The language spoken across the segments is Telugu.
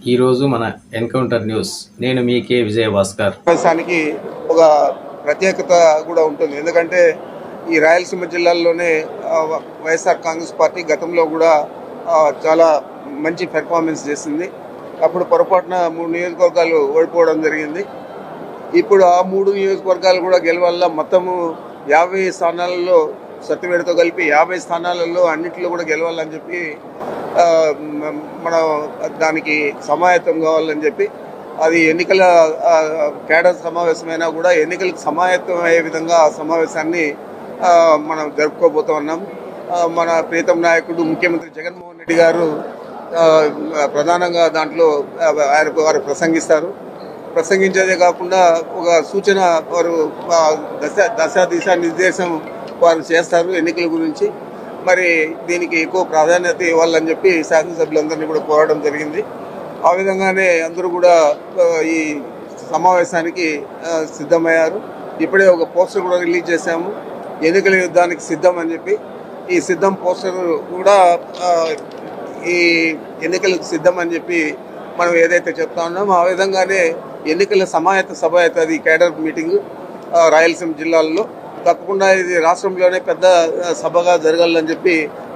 ఈరోజు మన ఎన్కౌంటర్ న్యూస్. నేను మీ కే విజయభాస్కర్. సమావేశానికి ఒక ప్రత్యేకత కూడా ఉంటుంది. ఎందుకంటే ఈ రాయలసీమ జిల్లాల్లోనే వైఎస్ఆర్ కాంగ్రెస్ పార్టీ గతంలో కూడా చాలా మంచి పెర్ఫార్మెన్స్ చేసింది. అప్పుడు పొరపాటున 3 నియోజకవర్గాలు ఓడిపోవడం జరిగింది. ఇప్పుడు ఆ 3 నియోజకవర్గాలు కూడా గెలవల్ల మొత్తము 50 స్థానాలలో సత్యవేడితో కలిపి 50 స్థానాలలో అన్నింటిలో కూడా గెలవాలని చెప్పి మనం దానికి సమాయత్తం కావాలని చెప్పి అది ఎన్నికల కేడర్ సమావేశమైనా కూడా ఎన్నికలకు సమాయత్తం అయ్యే విధంగా ఆ సమావేశాన్ని మనం జరుపుకోబోతూ ఉన్నాం. మన ప్రీతం నాయకుడు ముఖ్యమంత్రి జగన్మోహన్ రెడ్డి గారు ప్రధానంగా దాంట్లో వారు ప్రసంగించేదే కాకుండా ఒక సూచన వారు దిశా నిర్దేశం వారు చేస్తారు ఎన్నికల గురించి. మరి దీనికి ఎక్కువ ప్రాధాన్యత ఇవ్వాలని చెప్పి శాసనసభ్యులందరినీ కూడా కోరడం జరిగింది. ఆ విధంగానే అందరూ కూడా ఈ సమావేశానికి సిద్ధమయ్యారు. ఇప్పుడే ఒక పోస్టర్ కూడా రిలీజ్ చేశాము, ఎన్నికల యుద్ధానికి సిద్ధం అని చెప్పి. ఈ సిద్ధం పోస్టర్ కూడా ఈ ఎన్నికలకు సిద్ధం అని చెప్పి మనం ఏదైతే చెప్తా ఉన్నామో ఆ విధంగానే ఎన్నికల సమాయత్త సభ అవుతుంది కేడర్ మీటింగ్ రాయలసీమ జిల్లాల్లో. తప్పకుండా ఇది రాష్ట్రంలోనే పెద్ద సభగా జరగాలని చెప్పి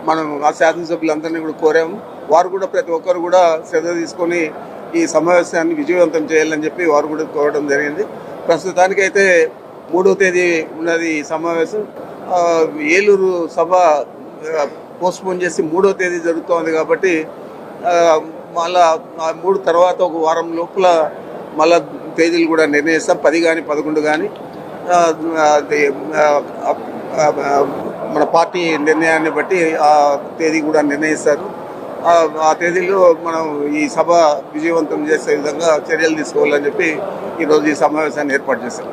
మనం ఆ శాసనసభ్యులందరినీ కూడా కోరాము. వారు కూడా ప్రతి ఒక్కరు కూడా శ్రద్ధ తీసుకొని ఈ సమావేశాన్ని విజయవంతం చేయాలని చెప్పి వారు కూడా కోరడం జరిగింది. ప్రస్తుతానికైతే 3వ తేదీ ఉన్నది ఈ సమావేశం. ఏలూరు సభ పోస్ట్పోన్ చేసి 3వ తేదీ జరుగుతోంది కాబట్టి మళ్ళా 3 తర్వాత ఒక వారం లోపల మళ్ళా తేదీలు కూడా నిర్ణయిస్తాం. 10 కానీ 11 కానీ మన పార్టీ నిర్ణయాన్ని బట్టి ఆ తేదీ కూడా నిర్ణయిస్తారు. ఆ తేదీలో మనం ఈ సభ విజయవంతం చేసే విధంగా చర్యలు తీసుకోవాలని చెప్పి ఈరోజు ఈ సమావేశాన్ని ఏర్పాటు చేశాం.